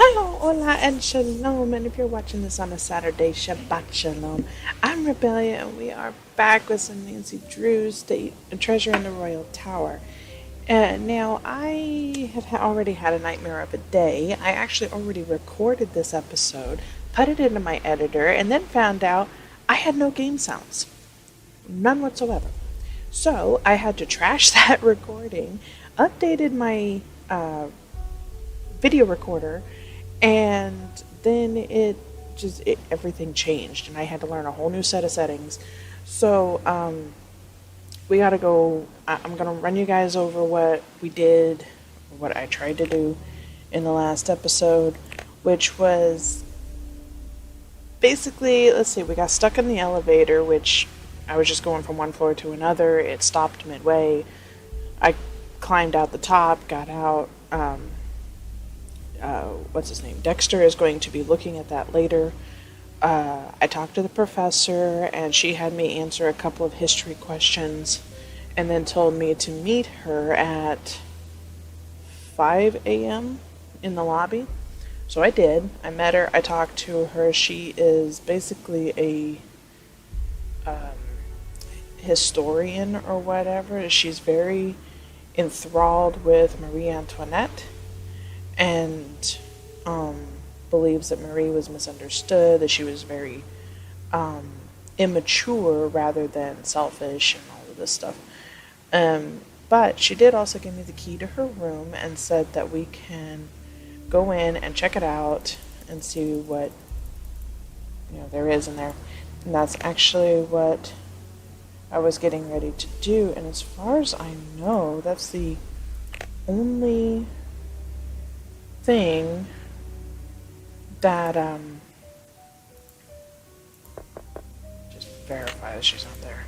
Hello, hola, and shalom. And if you're watching this on a Saturday, Shabbat Shalom. I'm Rebellia, and we are back with some Nancy Drew's Treasure in the Royal Tower. And now, I have already had a nightmare of a day. I actually already recorded this episode, put it into my editor, and then found out I had no game sounds. None whatsoever. So, I had to trash that recording, updated my video recorder, and then everything changed, and I had to learn a whole new set of settings. So we gotta go. I'm gonna run you guys over what we did, what I tried to do in the last episode, which was basically, let's see, we got stuck in the elevator, which I was just going from one floor to another. It stopped midway. I climbed out the top, got out. What's his name? Dexter is going to be looking at that later. I talked to the professor, and she had me answer a couple of history questions, and then told me to meet her at 5 a.m. in the lobby. So I did. I met her. I talked to her. She is basically a historian or whatever. She's very enthralled with Marie Antoinette, and believes that Marie was misunderstood, that she was very immature rather than selfish and all of this stuff. But she did also give me the key to her room and said that we can go in and check it out and see what there is in there. And that's actually what I was getting ready to do. And as far as I know, that's the only thing that just verify that she's not there.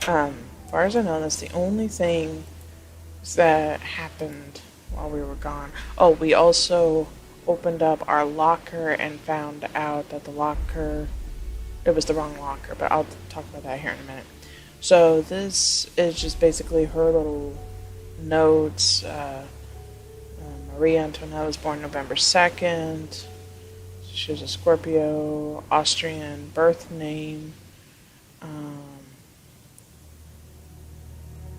As far as I know, that's the only thing that happened while we were gone. Oh, we also opened up our locker and found out that it was the wrong locker, but I'll talk about that here in a minute. So this is just basically her little notes. Marie Antoinette was born November 2nd. She was a Scorpio, Austrian birth name.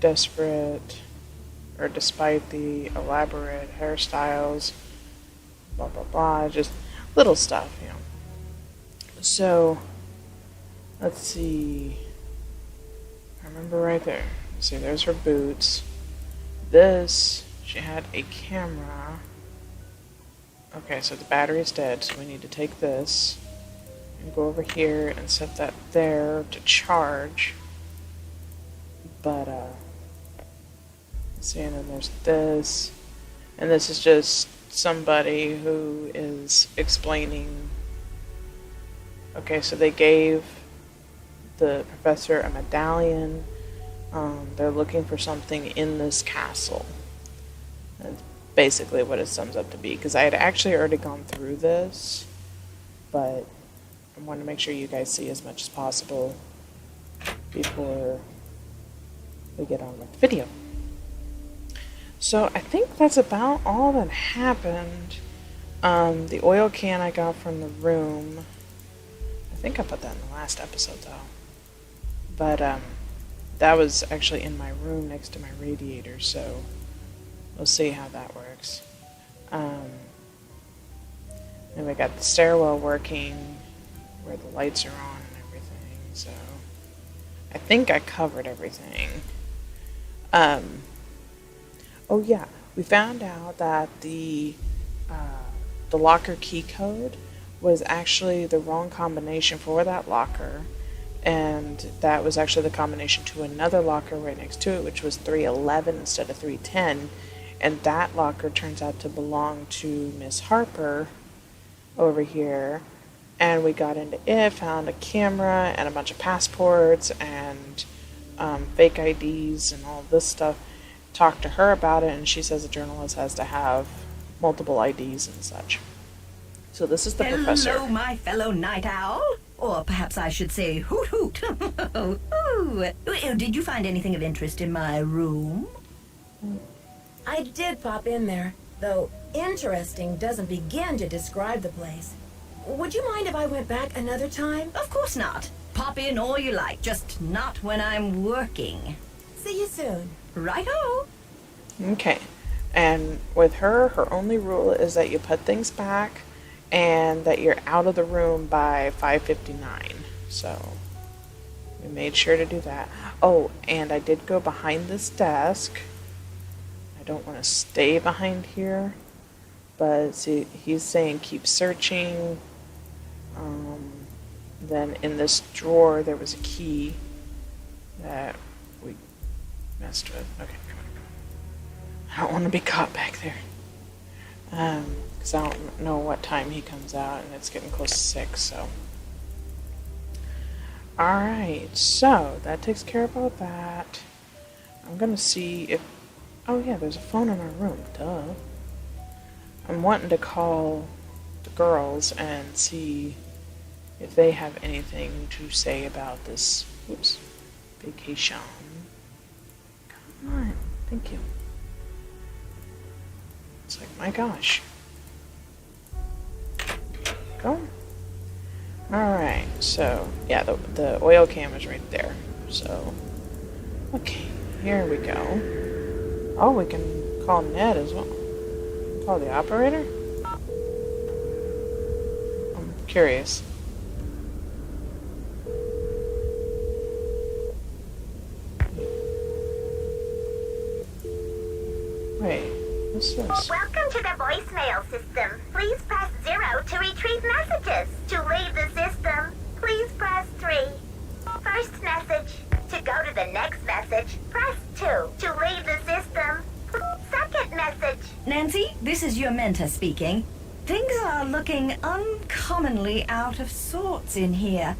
Despite the elaborate hairstyles, blah, blah, blah, just little stuff, So, let's see. I remember right there. See, there's her boots. She had a camera. Okay, so the battery's dead, so we need to take this and go over here and set that there to charge. But, see, and then there's this. And this is just somebody who is explaining. Okay, so they gave the professor a medallion. They're looking for something in this castle. That's basically what it sums up to be, because I had actually already gone through this, but I want to make sure you guys see as much as possible before we get on with the video. So I think that's about all that happened. The oil can I got from the room. I think I put that in the last episode though. But that was actually in my room next to my radiator, so we'll see how that works. And we got the stairwell working where the lights are on and everything, so I think I covered everything. Oh yeah, we found out that the locker key code was actually the wrong combination for that locker, and that was actually the combination to another locker right next to it, which was 311 instead of 310, and that locker turns out to belong to Miss Harper over here. And we got into it, found a camera and a bunch of passports and fake IDs and all this stuff. Talked to her about it, and she says a journalist has to have multiple IDs and such. So this is the professor. Hello, my fellow night owl. Or perhaps I should say hoot hoot. Ooh. Did you find anything of interest in my room? I did pop in there. Though interesting doesn't begin to describe the place. Would you mind if I went back another time? Of course not. Pop in all you like, just not when I'm working. See you soon. Righto. Okay. And with her, her only rule is that you put things back and that you're out of the room by 5:59. So we made sure to do that. Oh, and I did go behind this desk. I don't want to stay behind here, but see, he's saying keep searching. Then in this drawer there was a key that we messed with. Okay, come on. I don't want to be caught back there. Because I don't know what time he comes out, and it's getting close to 6, so. Alright, so that takes care of all that. I'm gonna see if... Oh yeah, there's a phone in our room, duh. I'm wanting to call the girls and see if they have anything to say about this, vacation. Come on, thank you. It's like, my gosh. Go. Alright, so, yeah, the oil cam is right there. So, okay, here we go. Oh, we can call Ned as well. Call the operator? I'm curious. Wait, what's this? Welcome to the voicemail system. Please press 0 to retrieve messages. To leave the system, please press 3. First message. To go to the next message, press 2. To leave the system, second message. Nancy, this is your mentor speaking. Things are looking uncommonly out of sorts in here.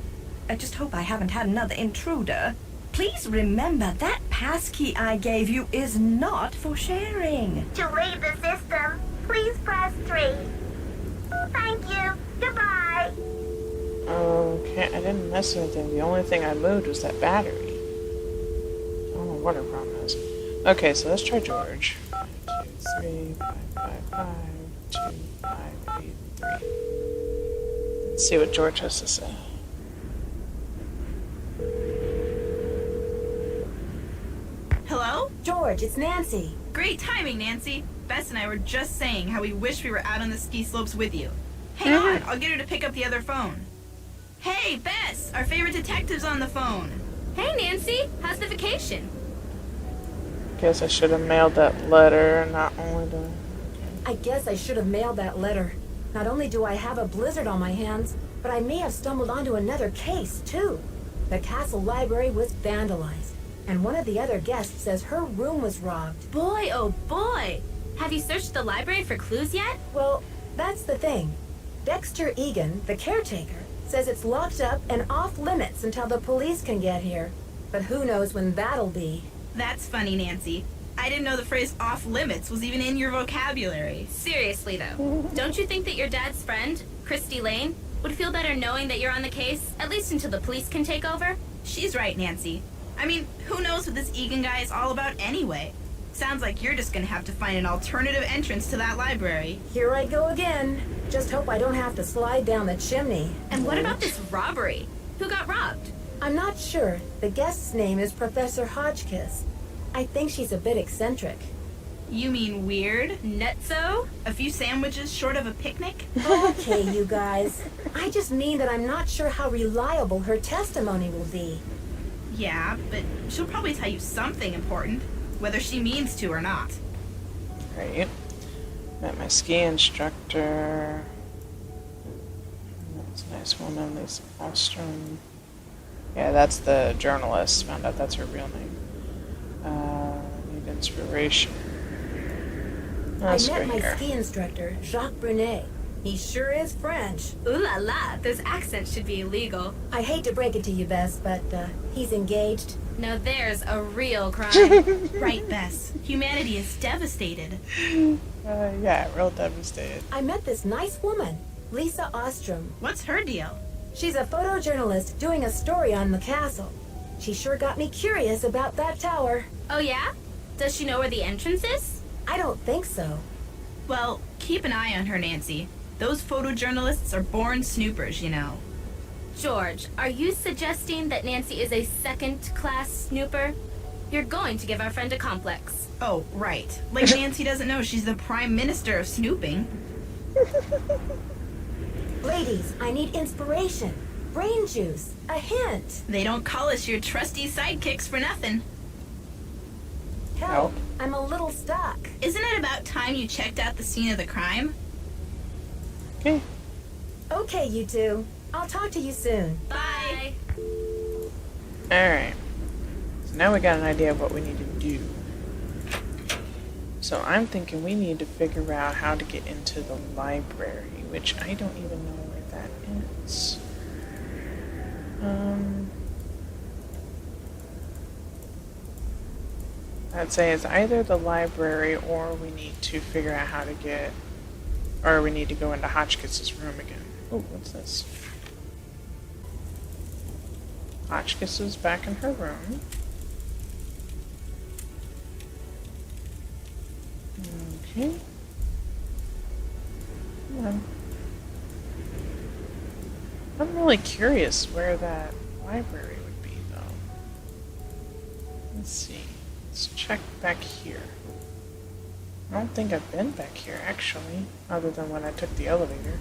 I just hope I haven't had another intruder. Please remember that passkey I gave you is not for sharing. To leave the system, please press 3. Thank you. Goodbye. Okay, I didn't miss anything. The only thing I moved was that battery. I don't know what her problem is. Okay, so let's try George. 5, 2, 3, 5, 5, 5, 2, 5, 8, 3. Let's see what George has to say. Hello? George, it's Nancy. Great timing, Nancy. Bess and I were just saying how we wish we were out on the ski slopes with you. Hang on, I'll get her to pick up the other phone. Hey, Bess, our favorite detective's on the phone. Hey, Nancy. How's the vacation? Guess I should have mailed that letter, not only the... I guess I should have mailed that letter. Not only do I have a blizzard on my hands, but I may have stumbled onto another case, too. The castle library was vandalized, and one of the other guests says her room was robbed. Boy, oh boy. Have you searched the library for clues yet? Well, that's the thing. Dexter Egan, the caretaker, says it's locked up and off limits until the police can get here. But who knows when that'll be. That's funny, Nancy. I didn't know the phrase off limits was even in your vocabulary. Seriously, though. Don't you think that your dad's friend, Christy Lane, would feel better knowing that you're on the case, at least until the police can take over? She's right, Nancy. I mean, who knows what this Egan guy is all about anyway? Sounds like you're just gonna have to find an alternative entrance to that library. Here I go again. Just hope I don't have to slide down the chimney. And what about this robbery? Who got robbed? I'm not sure. The guest's name is Professor Hodgkiss. I think she's a bit eccentric. You mean weird? Nutso? A few sandwiches short of a picnic? Okay, you guys. I just mean that I'm not sure how reliable her testimony will be. Yeah, but she'll probably tell you something important, whether she means to or not. Great. Met my ski instructor. That's a nice woman, Lisa Ostrom. Yeah, that's the journalist. Found out that's her real name. Need inspiration. That's I met right my here. ski instructor, Jacques Brunet. He sure is French. Ooh la la, those accents should be illegal. I hate to break it to you, Bess, but he's engaged. Now there's a real crime. Right, Bess. Humanity is devastated. Yeah, real devastated. I met this nice woman, Lisa Ostrom. What's her deal? She's a photojournalist doing a story on the castle. She sure got me curious about that tower. Oh yeah? Does she know where the entrance is? I don't think so. Well, keep an eye on her, Nancy. Those photojournalists are born snoopers, you know. George, are you suggesting that Nancy is a second-class snooper? You're going to give our friend a complex. Oh, right. Like Nancy doesn't know she's the prime minister of snooping. Ladies, I need inspiration. Brain juice. A hint. They don't call us your trusty sidekicks for nothing. Help. I'm a little stuck. Isn't it about time you checked out the scene of the crime? Okay. Okay, you two. I'll talk to you soon. Bye. Alright. So now we got an idea of what we need to do. So I'm thinking we need to figure out how to get into the library, which I don't even know where that is. I'd say it's either the library or we need to figure out how to get, or we need to go into Hotchkiss's room again. Oh, what's this? Hotchkiss is back in her room. Okay. I'm really curious where that library would be, though. Let's see. Let's check back here. I don't think I've been back here, actually, other than when I took the elevator.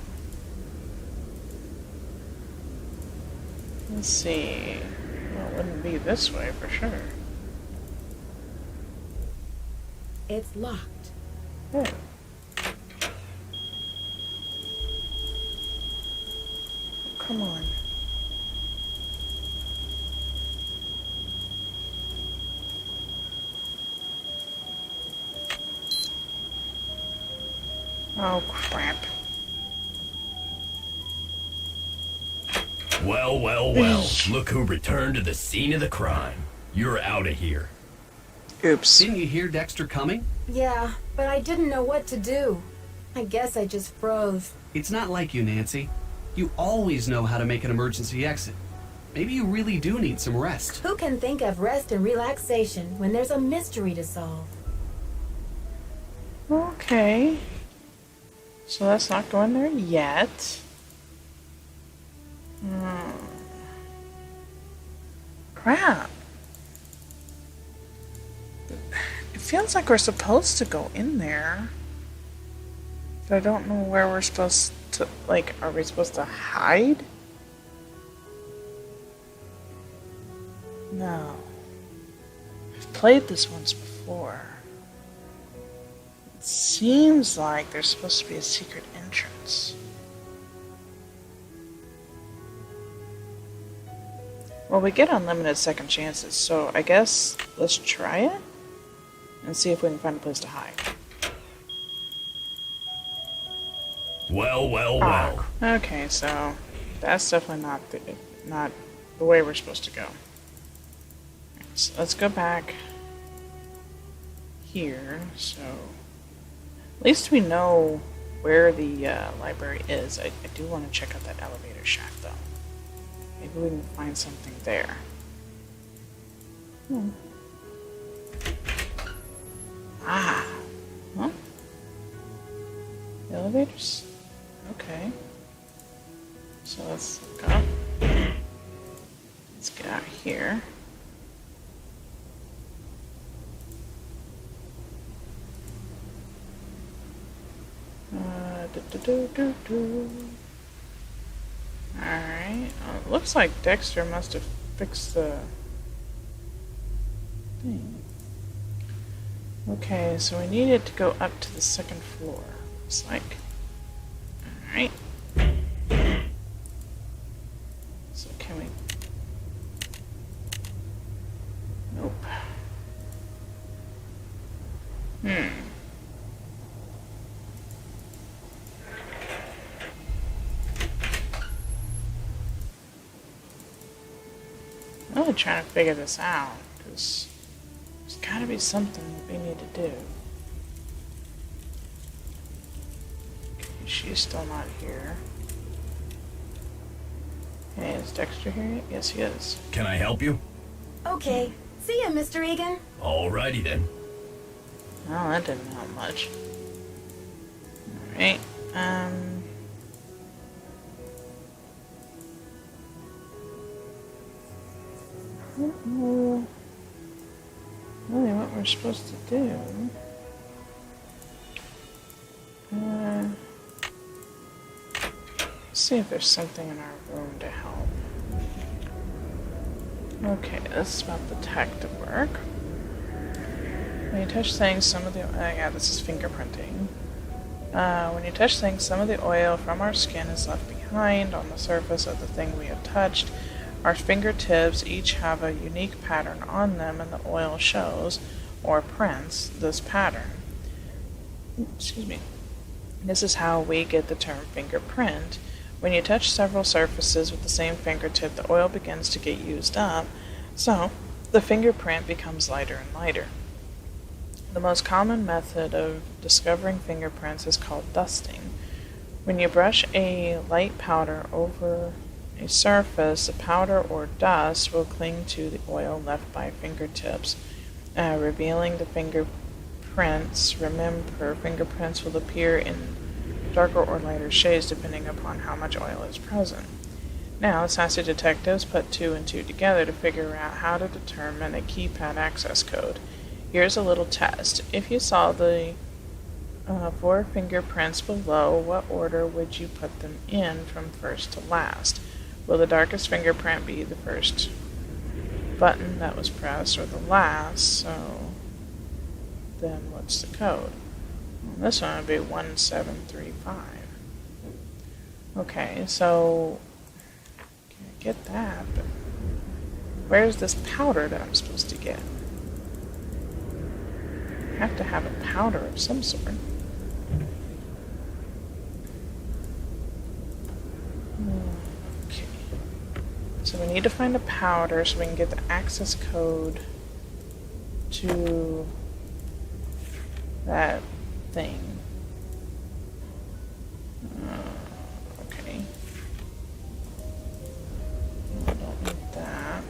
Let's see. Well, it wouldn't be this way for sure. It's locked. Oh. Come on. Oh, crap. Well, well, well. Look who returned to the scene of the crime. You're out of here. Oops. Didn't you hear Dexter coming? Yeah, but I didn't know what to do. I guess I just froze. It's not like you, Nancy. You always know how to make an emergency exit. Maybe you really do need some rest. Who can think of rest and relaxation when there's a mystery to solve? Okay. So let's not go in there yet. Crap. It feels like we're supposed to go in there. But I don't know where we're supposed to, like, are we supposed to hide? No. I've played this once before. It seems like there's supposed to be a secret entrance. Well, we get unlimited second chances, so I guess let's try it and see if we can find a place to hide. Well, well, well. Okay, so that's definitely not the way we're supposed to go. So let's go back here. So at least we know where the library is. I do want to check out that elevator shaft, though. Maybe we can find something there. Ah. Huh? Elevators? Okay. So let's go. Let's get out of here. Alright. It looks like Dexter must have fixed the thing. Okay, so we needed to go up to the second floor. Looks like. Alright. So can we... Nope. I'm really trying to figure this out, because there's gotta be something that we need to do. Okay, she's still not here. Hey, is Dexter here yet? Yes, he is. Can I help you? Okay. See ya, Mr. Egan. Alrighty then. Well, that didn't help much. we're supposed to do. Let's see if there's something in our room to help. Okay, this is about the detective work. When you touch things, some of the... yeah, this is fingerprinting. When you touch things, some of the oil from our skin is left behind on the surface of the thing we have touched. Our fingertips each have a unique pattern on them, and the oil shows, or prints, this pattern. Excuse me. This is how we get the term fingerprint. When you touch several surfaces with the same fingertip, the oil begins to get used up, so the fingerprint becomes lighter and lighter. The most common method of discovering fingerprints is called dusting. When you brush a light powder over a surface, the powder or dust will cling to the oil left by fingertips, revealing the fingerprints. Remember, fingerprints will appear in darker or lighter shades depending upon how much oil is present. Now, sassy detectives put 2 and 2 together to figure out how to determine a keypad access code. Here's a little test. If you saw the 4 fingerprints below, what order would you put them in from first to last? Will the darkest fingerprint be the first button that was pressed or the last? So then what's the code? Well, this one would be 1735. Okay, so can't get that, but where's this powder that I'm supposed to get? I have to have a powder of some sort. Okay. So we need to find a powder so we can get the access code to that thing. Okay. I don't need that.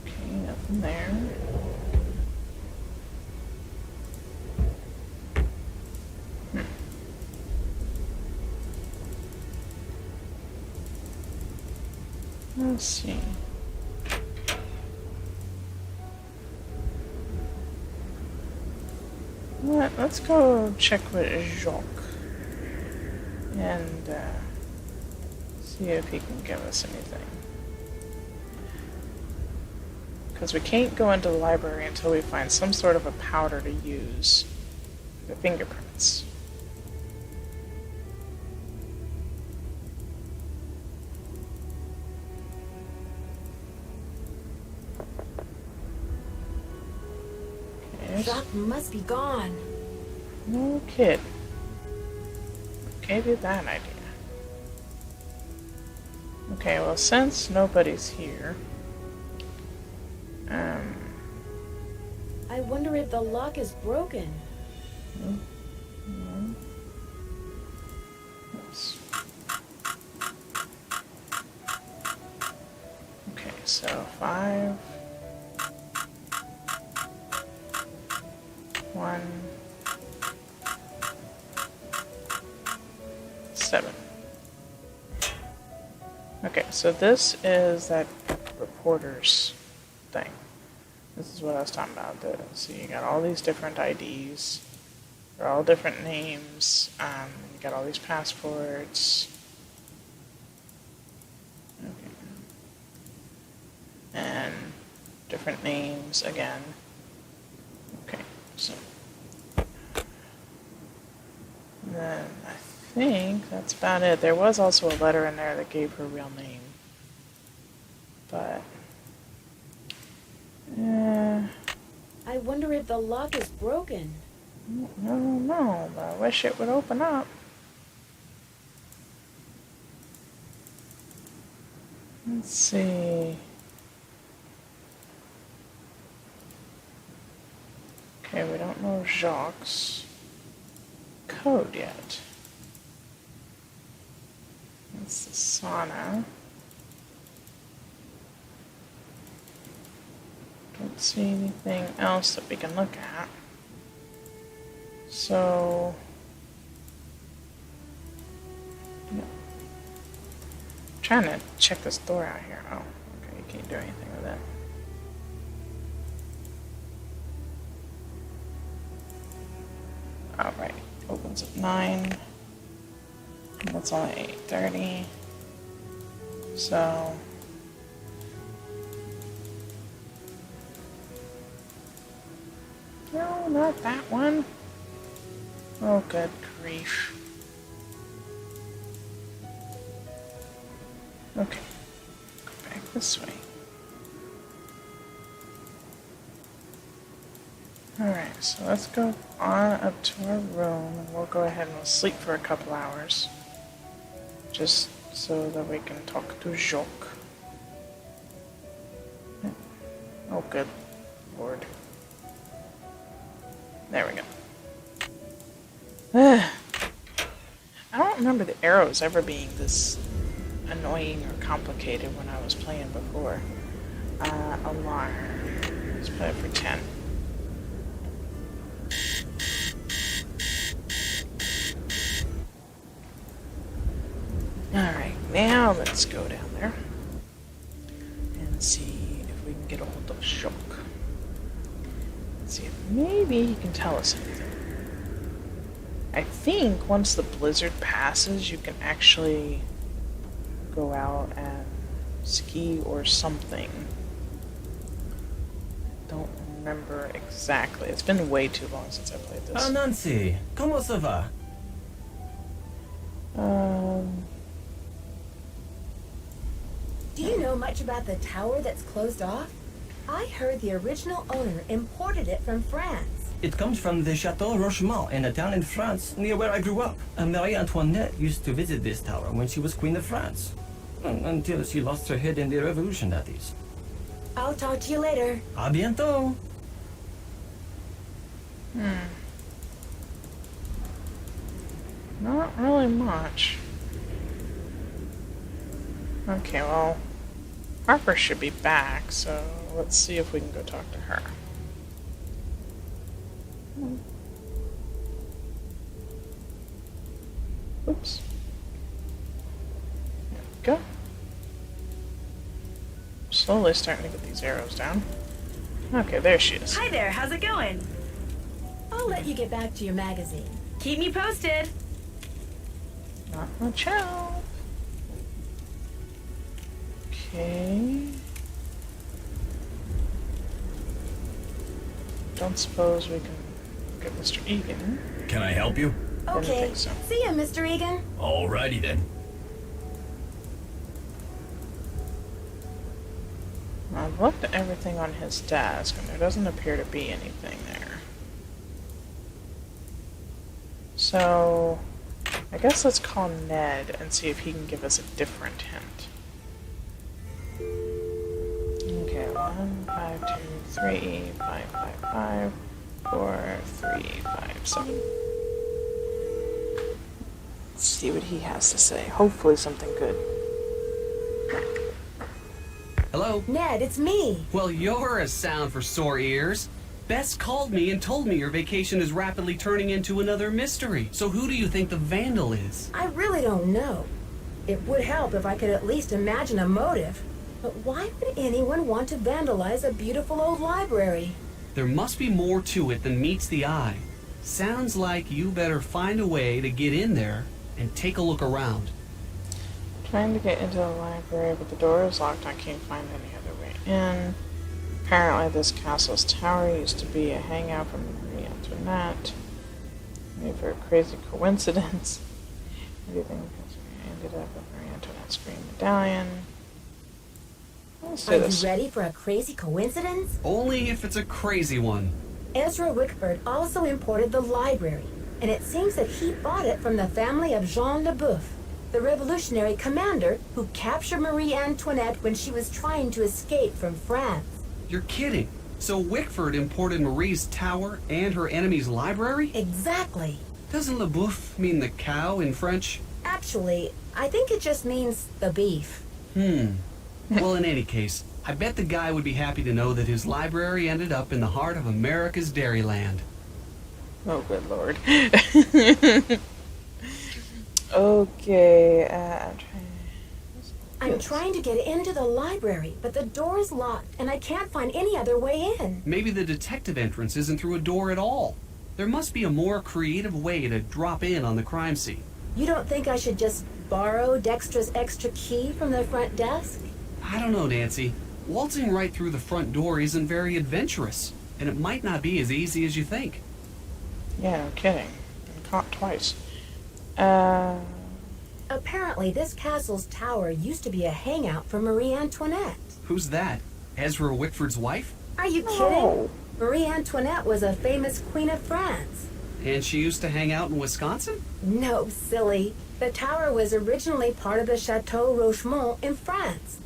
Okay, nothing there. Let's see. Let's go check with Jacques and see if he can give us anything. Because we can't go into the library until we find some sort of a powder to use for the fingerprints. Jacques must be gone. No kid. Gave you that idea. Okay, well, since nobody's here, I wonder if the lock is broken. Oops. Okay, so 5, 1, 7. Okay, so this is that reporter's thing. This is what I was talking about. So you got all these different IDs. They're all different names. You got all these passports. Okay. And different names again. Okay, so then I think that's about it. There was also a letter in there that gave her real name. But I wonder if the lock is broken. I don't know, but I wish it would open up. Let's see. Okay, we don't know Jacques' code yet. That's the sauna. Don't see anything else that we can look at. So, yeah. I'm trying to check this door out here. Oh, okay, you can't do anything with Alright, opens at 9. And that's only 8:30. So... No, not that one. Oh, good grief. Okay. Go back this way. Alright, so let's go on up to our room and we'll go ahead and we'll sleep for a couple hours. Just so that we can talk to Jacques. Oh, good lord. There we go. I don't remember the arrows ever being this annoying or complicated when I was playing before. Alarm. Let's put it for 10. Alright, now let's go down there and see if we can get a hold of Jacques. See if maybe he can tell us anything. I think once the blizzard passes, you can actually go out and ski or something. Don't remember exactly. It's been way too long since I played this. Nancy, comment ça va? Do you know much about the tower that's closed off? I heard the original owner imported it from France. It comes from the Chateau Rochemont in a town in France near where I grew up. And Marie Antoinette used to visit this tower when she was Queen of France. Until she lost her head in the revolution, that is. I'll talk to you later. A bientôt. Not really much. Okay, well, Harper should be back, so let's see if we can go talk to her. Oops. There we go. Slowly starting to get these arrows down. Okay, there she is. Hi there, how's it going? I'll let you get back to your magazine. Keep me posted. Not much help. Okay. Don't suppose we can get Mr. Egan. Can I help you? Didn't Okay. think so. See ya, Mr. Egan. Alrighty then. I've looked at everything on his desk, and there doesn't appear to be anything there. So, I guess let's call Ned and see if he can give us a different hint. Okay, 1, 5, 2, 3, 5, 5, 5, 4, 3, 5, 7. Let's see what he has to say. Hopefully something good. Hello? Ned, it's me. Well, you're a sound for sore ears. Bess called me and told me your vacation is rapidly turning into another mystery. So who do you think the vandal is? I really don't know. It would help if I could at least imagine a motive. But why would anyone want to vandalize a beautiful old library? There must be more to it than meets the eye. Sounds like you better find a way to get in there and take a look around. Trying to get into the library, but the door is locked. I can't find any other way in. Apparently this castle's tower used to be a hangout for Marie Antoinette. Maybe for a crazy coincidence. Everything ended up with Marie Antoinette's green medallion. Let's do Are this. you ready for a crazy coincidence? Only if it's a crazy one. Ezra Wickford also imported the library, and it seems that he bought it from the family of Jean Leboeuf, the revolutionary commander who captured Marie Antoinette when she was trying to escape from France. You're kidding. So Wickford imported Marie's tower and her enemy's library? Exactly. Doesn't Le Boeuf mean the cow in French? Actually, I think it just means the beef. Well, in any case, I bet the guy would be happy to know that his library ended up in the heart of America's Dairyland. Oh, good lord. Okay, I'm trying to get into the library, but the door is locked, and I can't find any other way in. Maybe the detective entrance isn't through a door at all. There must be a more creative way to drop in on the crime scene. You don't think I should just borrow Dextra's extra key from the front desk? I don't know, Nancy. Waltzing right through the front door isn't very adventurous, and it might not be as easy as you think. Yeah, no kidding. I'm caught twice. Apparently, this castle's tower used to be a hangout for Marie Antoinette. Who's that? Ezra Wickford's wife? Are you kidding? Marie Antoinette was a famous queen of France. And she used to hang out in Wisconsin? No, silly. The tower was originally part of the Chateau Rochemont in France.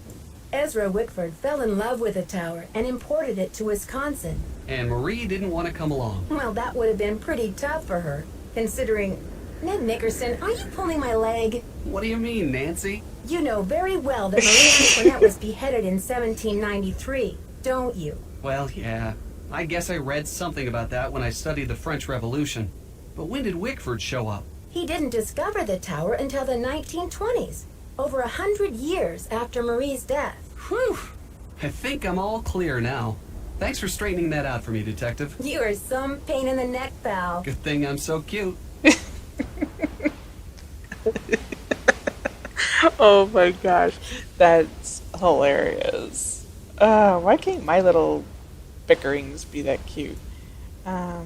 Ezra Wickford fell in love with the tower and imported it to Wisconsin. And Marie didn't want to come along. Well, that would have been pretty tough for her, considering... Ned Nickerson, are you pulling my leg? What do you mean, Nancy? You know very well that Marie Antoinette was beheaded in 1793, don't you? Well, yeah. I guess I read something about that when I studied the French Revolution. But when did Wickford show up? He didn't discover the tower until the 1920s, over 100 years after Marie's death. Whew! I think I'm all clear now. Thanks for straightening that out for me, Detective. You are some pain in the neck, pal. Good thing I'm so cute. Oh my gosh, that's hilarious. Why can't my little bickerings be that cute? How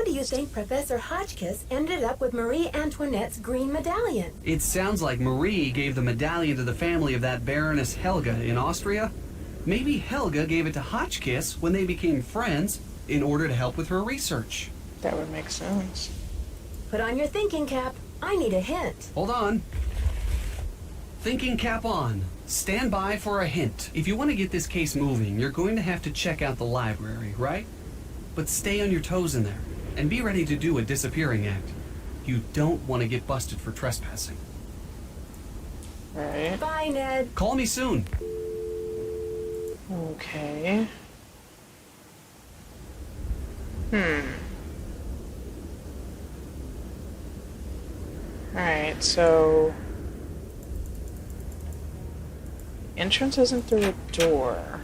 do you think Professor Hotchkiss ended up with Marie Antoinette's green medallion? It sounds like Marie gave the medallion to the family of that Baroness Helga in Austria. Maybe Helga gave it to Hotchkiss when they became friends in order to help with her research. That would make sense. Put on your thinking cap. I need a hint. Hold on. Thinking cap on. Stand by for a hint. If you want to get this case moving, you're going to have to check out the library, right? But stay on your toes in there, and be ready to do a disappearing act. You don't want to get busted for trespassing. Right. Bye, Ned. Call me soon. Okay. Alright, so... entrance isn't through a door.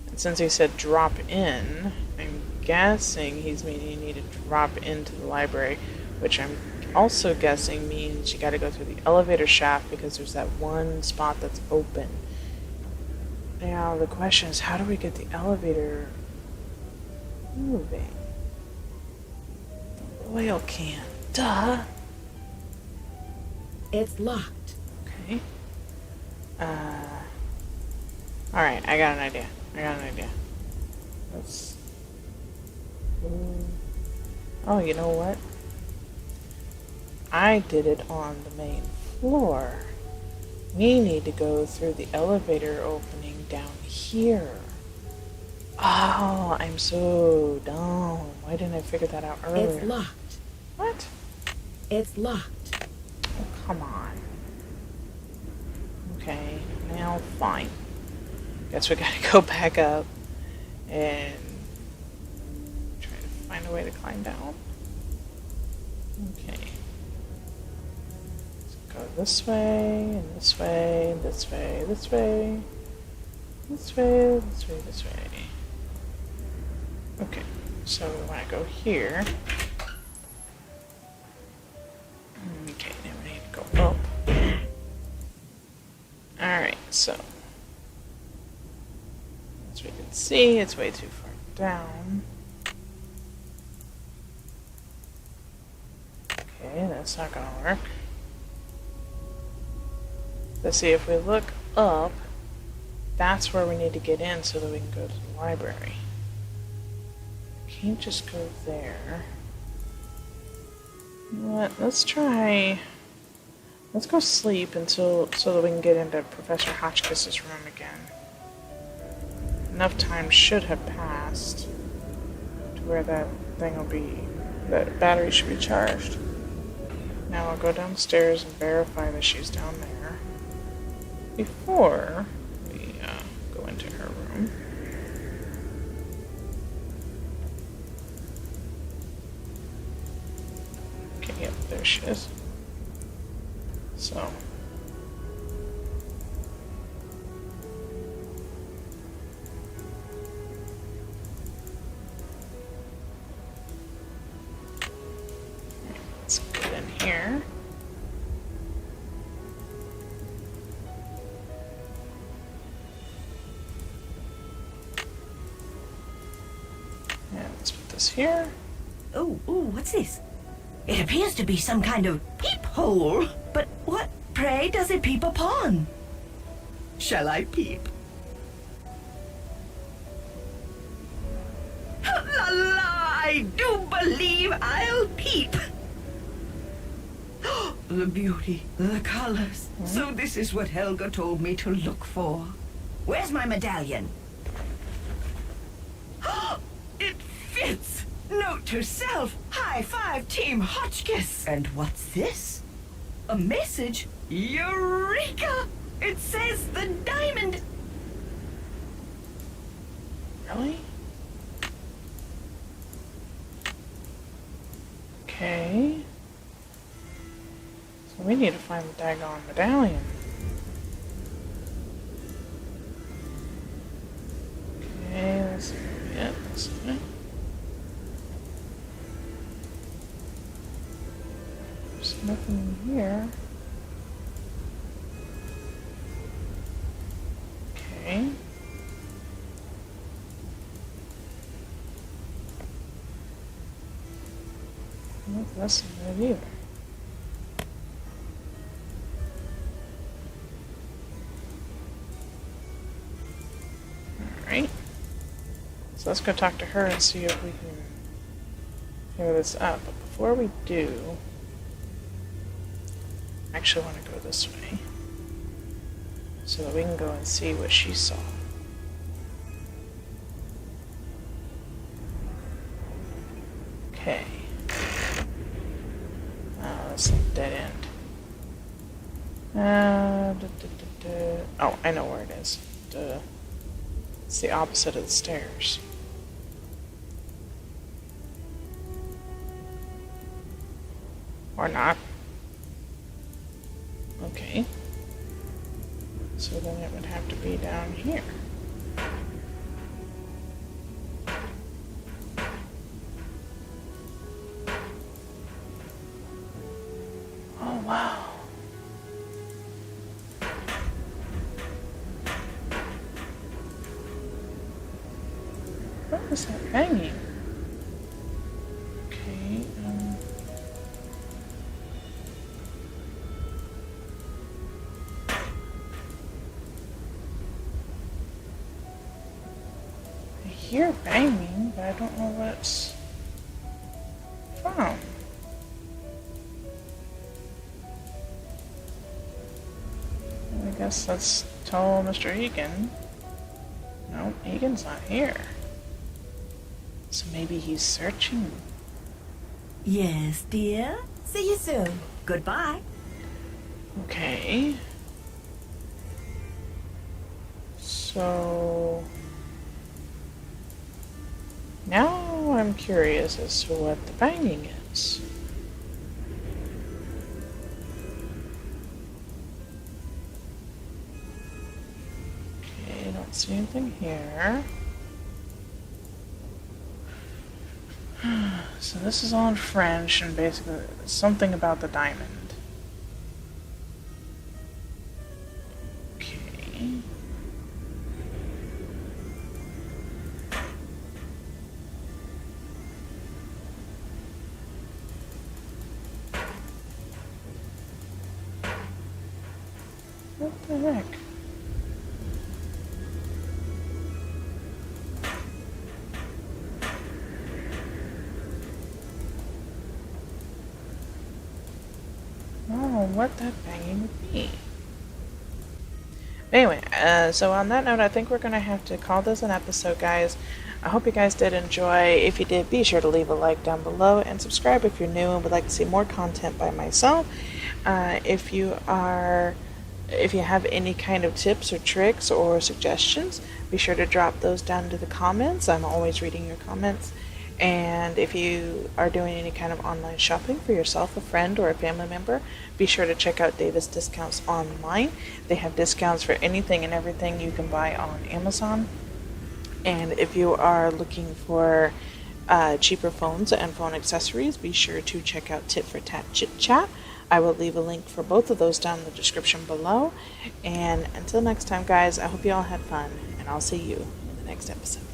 And since he said drop in, I'm guessing he's meaning you need to drop into the library, which I'm also guessing means you gotta go through the elevator shaft because there's that one spot that's open. Now the question is, how do we get the elevator moving? Oil can. Duh! It's locked. Okay. Alright, I got an idea. Let's... Oh, you know what? I did it on the main floor. We need to go through the elevator opening down here. Oh, I'm so dumb. Why didn't I figure that out earlier? It's locked. What? It's locked. Oh, come on. Okay, now fine. Guess we gotta go back up and try to find a way to climb down. Okay. Let's go this way, and this way, and this way, this way, this way, this way, this way. Okay, so we want to go here. Okay, now we need to go up. Alright, so as we can see, it's way too far down. Okay, that's not gonna work. Let's see, if we look up, that's where we need to get in so that we can go to the library. Can't just go there. You know what? Let's try. Let's go sleep until so that we can get into Professor Hotchkiss's room again. Enough time should have passed to where that thing will be. That battery should be charged. Now I'll go downstairs and verify that she's down there before we go into her room. Okay, yep, there she is. So. Let's get in here. And let's put this here. Oh, what's this? It appears to be some kind of peephole. But what, pray, does it peep upon? Shall I peep? La la, I do believe I'll peep. The beauty, the colors. So this is what Helga told me to look for. Where's my medallion? It fits! Note to self, high five Team Hotchkiss. And what's this? A message? Eureka! It says the diamond. Really? Okay. So we need to find the daggone medallion. Okay, that's it. That's it. There's nothing in here. Okay. Nope, that's not it either. Alright. So let's go talk to her and see if we can clear this up. But before we do, I actually want to go this way so that we can go and see what she saw. Okay. Oh, that's a dead end. Oh, I know where it is. It's the opposite of the stairs. Or not. Okay. So then it would have to be down here. Oh, wow. What is that hanging? Okay, I hear banging, but I don't know what it's from. I guess let's tell Mr. Egan. No, Egan's not here. So maybe he's searching. Yes, dear. See you soon. Goodbye. Okay. So now I'm curious as to what the banging is. Okay, don't see anything here. So this is all in French and basically something about the diamond. Okay. What the heck? What that banging would be. Anyway, so on that note, I think we're going to have to call this an episode, guys. I hope you guys did enjoy. If you did, be sure to leave a like down below and subscribe if you're new and would like to see more content by myself. If you have any kind of tips or tricks or suggestions, be sure to drop those down into the comments. I'm always reading your comments. And if you are doing any kind of online shopping for yourself, a friend, or a family member, be sure to check out Davis Discounts online. They have discounts for anything and everything you can buy on Amazon. And if you are looking for cheaper phones and phone accessories, be sure to check out Tit for Tat Chit Chat. I will leave a link for both of those down in the description below. And until next time, guys, I hope you all had fun, and I'll see you in the next episode.